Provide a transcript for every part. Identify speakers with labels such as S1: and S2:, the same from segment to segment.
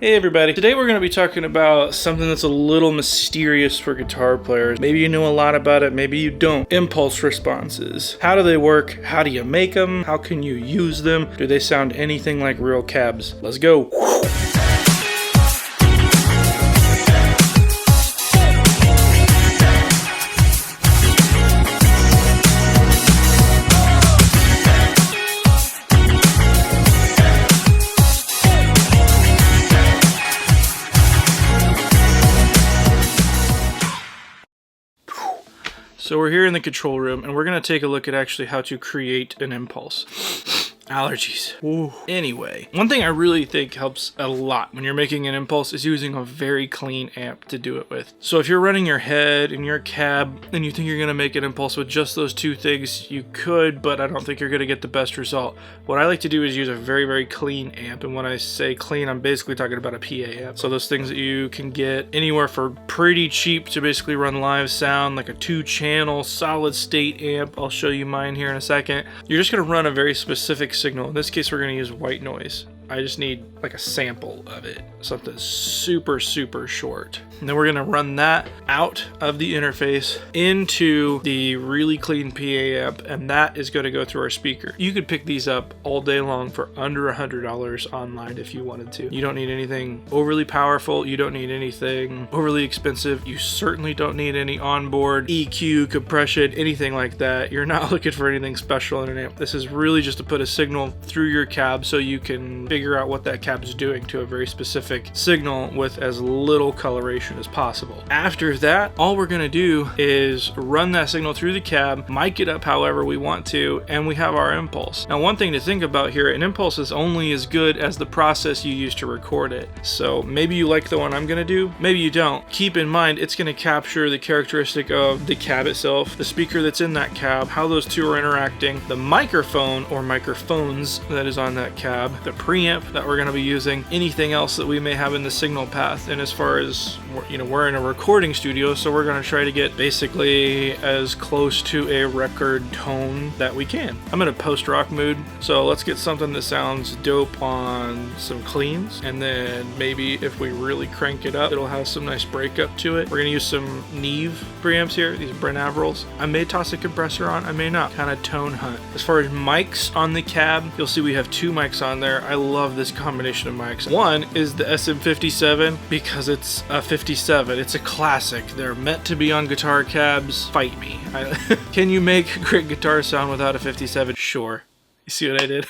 S1: Hey everybody, today we're going to be talking about something that's a little mysterious for guitar players. Maybe you know a lot about it, maybe you don't. Impulse responses. How do they work? How do you make them? How can you use them? Do they sound anything like real cabs? Let's go. So we're here in the control room, and we're going to take a look at actually how to create an impulse. Allergies. Ooh. Anyway, one thing I really think helps a lot when you're making an impulse is using a very clean amp to do it with. So if you're running your head in your cab and you think you're going to make an impulse with just those two things, you could, but I don't think you're going to get the best result. What I like to do is use a very, very clean amp, and when I say clean, I'm basically talking about a PA amp. So those things that you can get anywhere for pretty cheap to basically run live sound, like a 2-channel solid state amp. I'll show you mine here in a second. You're just going to run a very specific signal. In this case, we're going to use white noise. I just need like a sample of it, something super short. And then we're going to run that out of the interface into the really clean PA amp, and that is going to go through our speaker. You could pick these up all day long for under $100 online if you wanted to. You don't need anything overly powerful. You don't need anything overly expensive. You certainly don't need any onboard EQ, compression, anything like that. You're not looking for anything special in an amp. This is really just to put a signal through your cab so you can figure out what that cab is doing to a very specific signal with as little coloration as possible. After that, all we're going to do is run that signal through the cab, mic it up however we want to, and we have our impulse. Now, one thing to think about here, an impulse is only as good as the process you use to record it. So maybe you like the one I'm going to do, maybe you don't. Keep in mind, it's going to capture the characteristic of the cab itself, the speaker that's in that cab, how those two are interacting, the microphone or microphones that is on that cab, the preamp that we're going to be using, anything else that we may have in the signal path. And as far as, we're in a recording studio, so we're going to try to get basically as close to a record tone that we can. I'm in a post-rock mood, so let's get something that sounds dope on some cleans, and then maybe if we really crank it up, it'll have some nice breakup to it. We're going to use some Neve preamps here, these Brent Averils. I may toss a compressor on, I may not. Kind of tone hunt. As far as mics on the cab, you'll see we have 2 mics on there. I love this combination of mics. One is the SM57 because it's a 57. It's a classic. They're meant to be on guitar cabs. Fight me. Can you make a great guitar sound without a 57? Sure. You see what I did?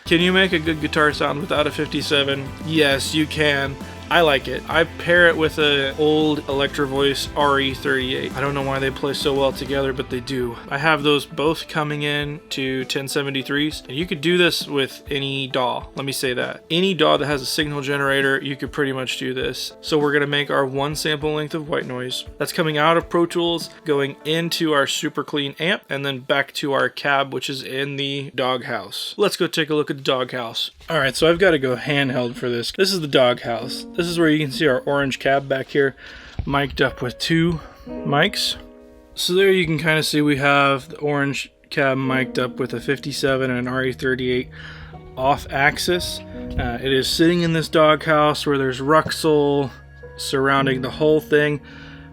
S1: Can you make a good guitar sound without a 57? Yes, you can. I like it. I pair it with an old Electro Voice RE38. I don't know why they play so well together, but they do. I have those both coming in to 1073s, and you could do this with any DAW. Let me say that. Any DAW that has a signal generator, you could pretty much do this. So we're going to make our 1 sample length of white noise. That's coming out of Pro Tools, going into our super clean amp, and then back to our cab, which is in the doghouse. Let's go take a look at the doghouse. Alright, so I've got to go handheld for this. This is the doghouse. This is where you can see our orange cab back here, mic'd up with 2 mics. So there you can kind of see we have the orange cab mic'd up with a 57 and an RE38 off axis. It is sitting in this doghouse where there's Ruxel surrounding the whole thing.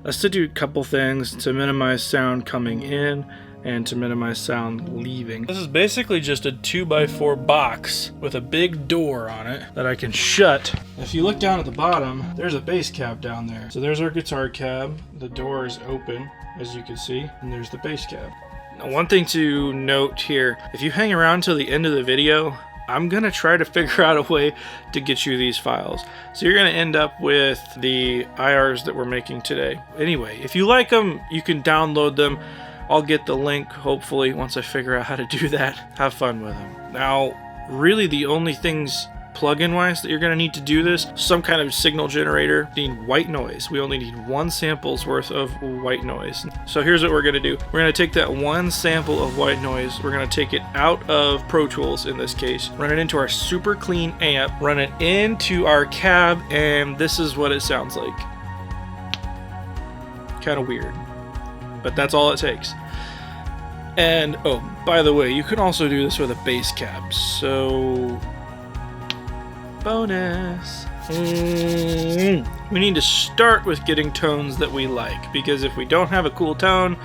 S1: Let's do a couple things to minimize sound coming in and to minimize sound leaving. This is basically just a 2x4 box with a big door on it that I can shut. If you look down at the bottom, there's a bass cab down there. So there's our guitar cab. The door is open, as you can see, and there's the bass cab. Now, one thing to note here, if you hang around till the end of the video, I'm going to try to figure out a way to get you these files. So you're going to end up with the IRs that we're making today. Anyway, if you like them, you can download them. I'll get the link, hopefully, once I figure out how to do that. Have fun with them. Now, really the only things plug-in wise that you're going to need to do this, some kind of signal generator. You need white noise. We only need 1 sample's worth of white noise. So here's what we're going to do. We're going to take that 1 sample of white noise, we're going to take it out of Pro Tools in this case, run it into our super clean amp, run it into our cab, and this is what it sounds like. Kind of weird, but that's all it takes. And oh, by the way, you can also do this with a bass cab, so bonus. We need to start with getting tones that we like, because if we don't have a cool tone,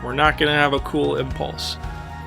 S1: we're not going to have a cool impulse.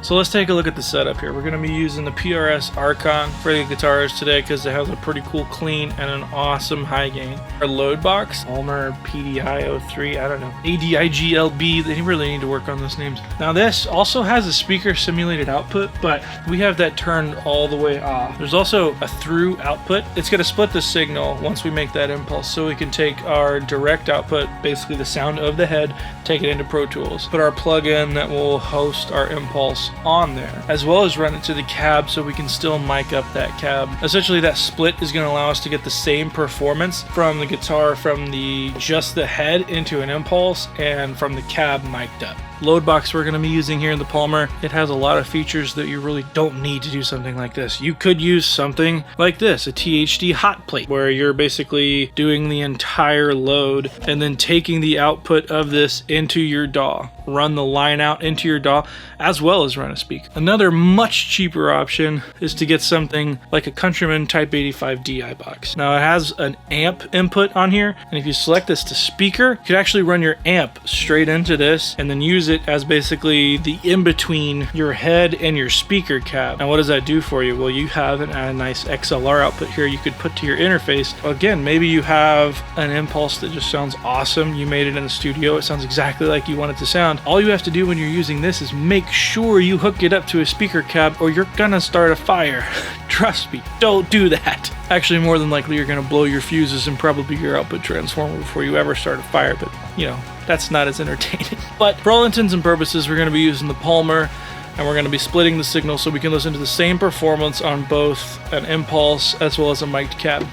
S1: So let's take a look at the setup here. We're going to be using the PRS Archon for the guitars today because it has a pretty cool clean and an awesome high gain. Our load box, Palmer PDI-03, I don't know, ADIGLB, they really need to work on those names. Now this also has a speaker simulated output, but we have that turned all the way off. There's also a through output. It's going to split the signal once we make that impulse, so we can take our direct output, basically the sound of the head, take it into Pro Tools, put our plug-in that will host our impulse on there, as well as run it to the cab so we can still mic up that cab. Essentially that split is going to allow us to get the same performance from the guitar from just the head into an impulse and from the cab mic'd up. Load box we're going to be using here in the Palmer, it has a lot of features that you really don't need to do something like this. You could use something like this, a THD hot plate, where you're basically doing the entire load and then taking the output of this into your DAW. Run the line out into your DAW as well as run a speaker. Another much cheaper option is to get something like a Countryman Type 85 DI box. Now it has an amp input on here, and if you select this to speaker, you could actually run your amp straight into this and then use it as basically the in-between your head and your speaker cab. Now what does that do for you? Well, you have a nice XLR output here you could put to your interface. Again, maybe you have an impulse that just sounds awesome. You made it in the studio. It sounds exactly like you want it to sound. All you have to do when you're using this is make sure you hook it up to a speaker cab or you're gonna start a fire. Trust me, don't do that. Actually, more than likely you're gonna blow your fuses and probably your output transformer before you ever start a fire, but you know, that's not as entertaining. But for all intents and purposes, we're gonna be using the Palmer, and we're going to be splitting the signal so we can listen to the same performance on both an impulse as well as a mic'd cab.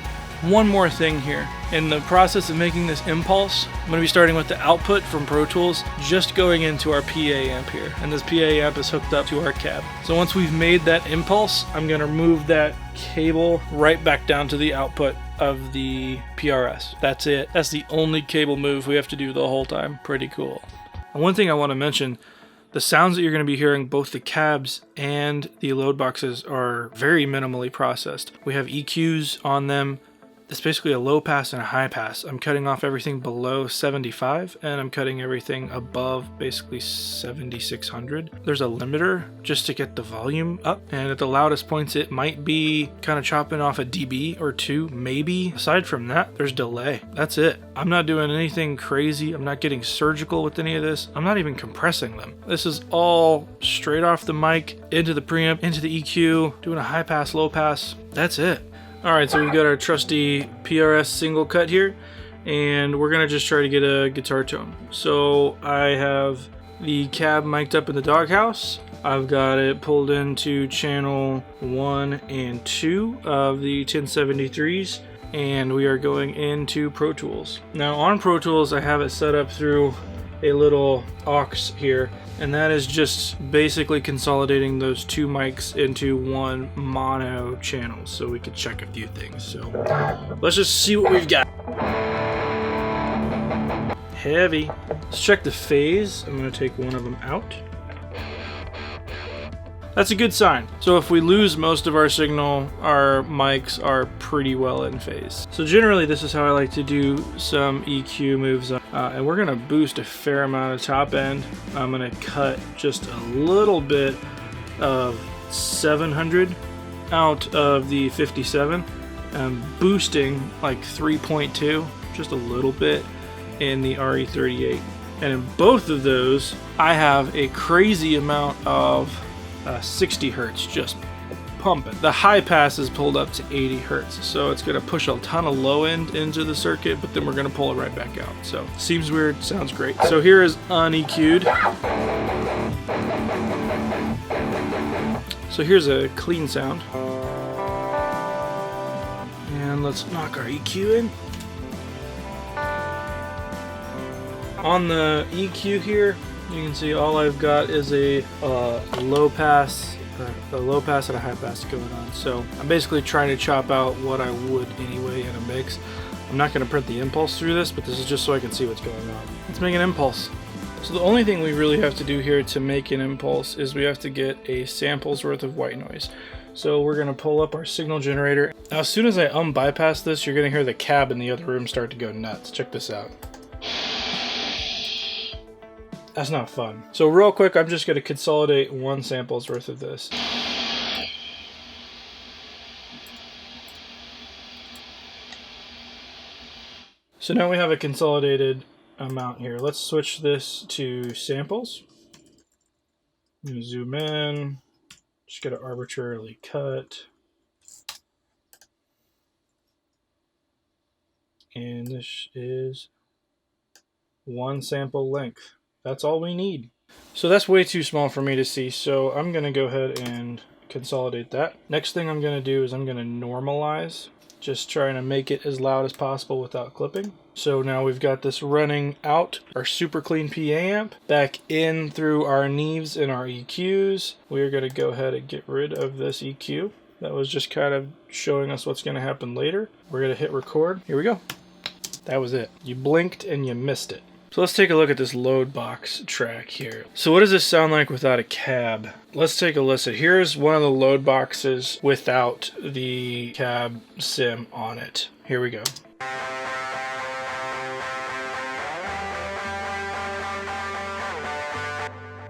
S1: One more thing here. In the process of making this impulse, I'm going to be starting with the output from Pro Tools, just going into our PA amp here. And this PA amp is hooked up to our cab. So once we've made that impulse, I'm going to move that cable right back down to the output of the PRS. That's it. That's the only cable move we have to do the whole time. Pretty cool. And one thing I want to mention, the sounds that you're going to be hearing, both the cabs and the load boxes, are very minimally processed. We have EQs on them. It's basically a low pass and a high pass. I'm cutting off everything below 75 and I'm cutting everything above basically 7600. There's a limiter just to get the volume up, and at the loudest points it might be kind of chopping off a dB or two, maybe. Aside from that, there's delay. That's it. I'm not doing anything crazy. I'm not getting surgical with any of this. I'm not even compressing them. This is all straight off the mic, into the preamp, into the EQ, doing a high pass, low pass. That's it. Alright, so we've got our trusty PRS single cut here, and we're going to just try to get a guitar tone. So I have the cab mic'd up in the doghouse. I've got it pulled into channel 1 and 2 of the 1073s, and we are going into Pro Tools. Now on Pro Tools I have it set up through a little aux here, and that is just basically consolidating those two mics into one mono channel so we could check a few things. So let's just see what we've got. Heavy. Let's check the phase. I'm going to take one of them out. That's a good sign. So if we lose most of our signal, our mics are pretty well in phase. So generally this is how I like to do some EQ moves. And we're gonna boost a fair amount of top end. I'm gonna cut just a little bit of 700 out of the 57. I'm boosting like 3.2, just a little bit in the RE38. And in both of those, I have a crazy amount of 60 hertz just pumping. The high pass is pulled up to 80 hertz, so it's going to push a ton of low end into the circuit, but then we're going to pull it right back out. So seems weird, sounds great. So here is un-EQ'd. So here's a clean sound. And let's knock our EQ in. On the EQ here, you can see all I've got is a low pass and a high pass going on. So I'm basically trying to chop out what I would anyway in a mix. I'm not going to print the impulse through this, but this is just so I can see what's going on. Let's make an impulse. So the only thing we really have to do here to make an impulse is we have to get a sample's worth of white noise. So we're going to pull up our signal generator. Now, as soon as I bypass this, you're going to hear the cab in the other room start to go nuts. Check this out. That's not fun. So real quick, I'm just going to consolidate 1 sample's worth of this. So now we have a consolidated amount here. Let's switch this to samples. I'm going to zoom in. Just going to arbitrarily cut. And this is 1 sample length. That's all we need. So that's way too small for me to see, so I'm going to go ahead and consolidate that. Next thing I'm going to do is I'm going to normalize, just trying to make it as loud as possible without clipping. So now we've got this running out our super clean PA amp, back in through our Neves and our EQs. We're going to go ahead and get rid of this EQ. That was just kind of showing us what's going to happen later. We're going to hit record. Here we go. That was it. You blinked and you missed it. So let's take a look at this load box track here. So what does this sound like without a cab? Let's take a listen. Here's one of the load boxes without the cab sim on it. Here we go.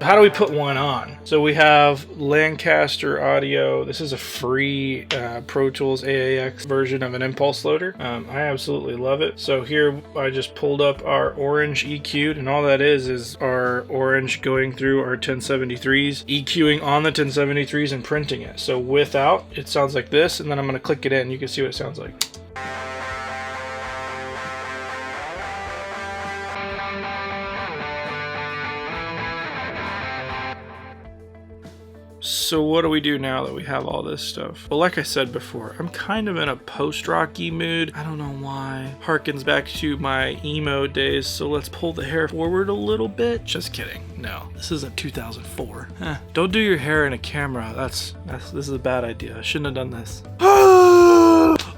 S1: How do we put one on? So we have Lancaster Audio. This is a free Pro Tools AAX version of an impulse loader. I absolutely love it. So here I just pulled up our orange EQ'd, and all that is our orange going through our 1073s, EQing on the 1073s and printing it. So without, it sounds like this, and then I'm going to click it in. You can see what it sounds like. So what do we do now that we have all this stuff? Well, like I said before, I'm kind of in a post-rocky mood. I don't know why. Harkens back to my emo days, so let's pull the hair forward a little bit. Just kidding. No, this isn't 2004. Don't do your hair in a camera. This is a bad idea. I shouldn't have done this.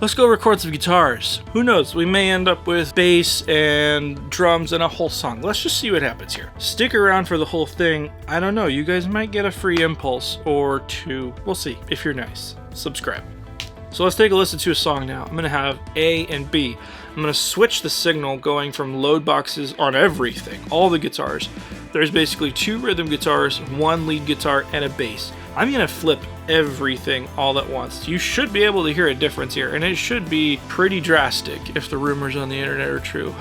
S1: Let's go record some guitars. Who knows? We may end up with bass and drums and a whole song. Let's just see what happens here. Stick around for the whole thing. I don't know. You guys might get a free impulse or 2. We'll see. If you're nice, subscribe. So let's take a listen to a song now. I'm going to have A and B. I'm going to switch the signal going from load boxes on everything, all the guitars. There's basically 2 rhythm guitars, 1 lead guitar, and a bass. I'm going to flip everything all at once. You should be able to hear a difference here, and it should be pretty drastic if the rumors on the internet are true.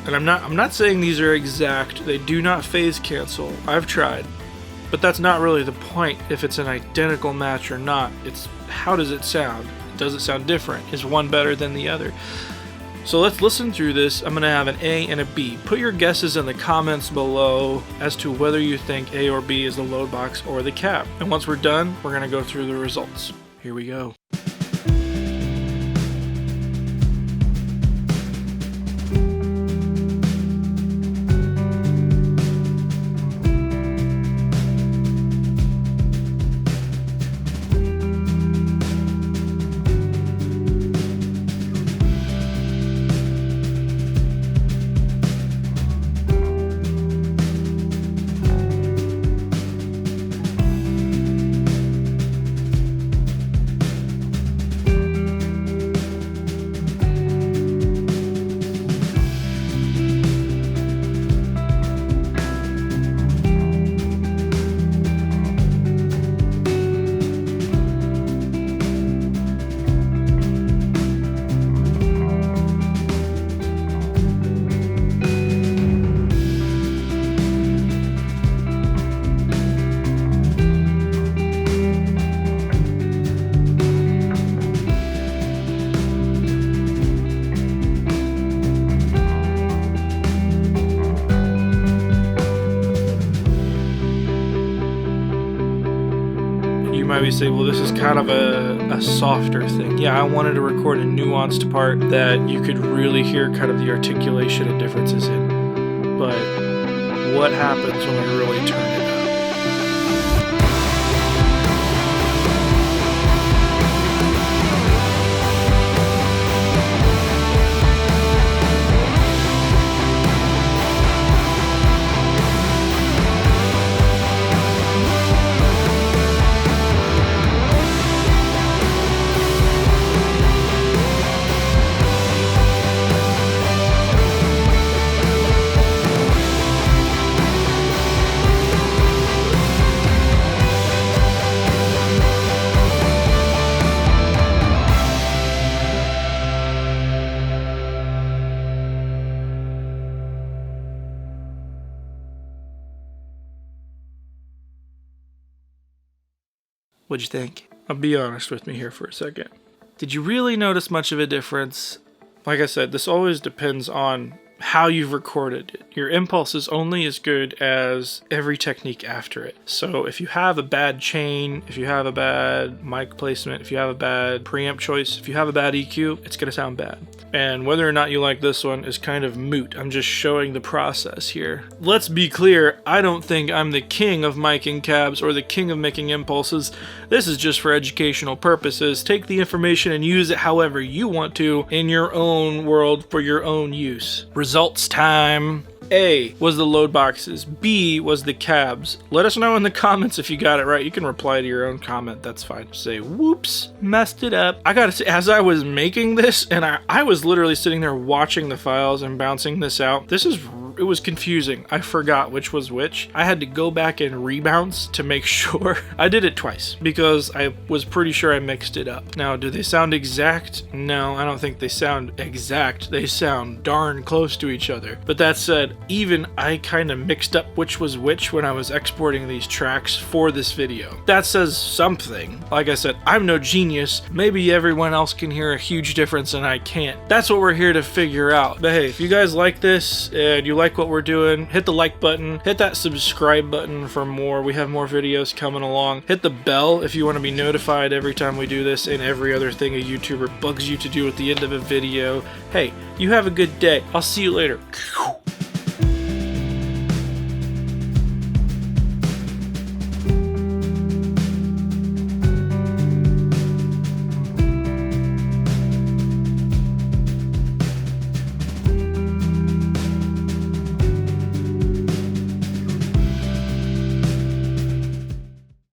S1: And I'm not saying these are exact. They do not phase cancel. I've tried. But that's not really the point if it's an identical match or not. It's how does it sound? Does it sound different? Is one better than the other? So let's listen through this. I'm going to have an A and a B. Put your guesses in the comments below as to whether you think A or B is the load box or the cab. And once we're done, we're going to go through the results. Here we go. Might be saying, well, this is kind of a softer thing. Yeah, I wanted to record a nuanced part that you could really hear kind of the articulation and differences in. But what happens when we really turn it up? What'd you think? Be honest with me here for a second. Did you really notice much of a difference? Like I said, this always depends on how you've recorded it. Your impulse is only as good as every technique after it. So if you have a bad chain, if you have a bad mic placement, if you have a bad preamp choice, if you have a bad EQ, it's gonna sound bad. And whether or not you like this one is kind of moot. I'm just showing the process here. Let's be clear, I don't think I'm the king of miking cabs or the king of making impulses. This is just for educational purposes. Take the information and use it however you want to in your own world for your own use. Results time. A was the load boxes, B was the cabs. Let us know in the comments if you got it right. You can reply to your own comment, that's fine. Say, whoops, messed it up. I gotta say, as I was making this, and I was literally sitting there watching the files and bouncing this out, it was confusing. I forgot which was which. I had to go back and rebounce to make sure. I did it twice because I was pretty sure I mixed it up. Now, do they sound exact? No, I don't think they sound exact. They sound darn close to each other. But that said, even I kind of mixed up which was which when I was exporting these tracks for this video. That says something. Like I said, I'm no genius. Maybe everyone else can hear a huge difference and I can't. That's what we're here to figure out. But hey, if you guys like this and you like what we're doing, hit the like button, hit that subscribe button for more. We have more videos coming along. Hit the bell if you want to be notified every time we do this and every other thing a YouTuber bugs you to do at the end of a video. Hey, you have a good day. I'll see you later.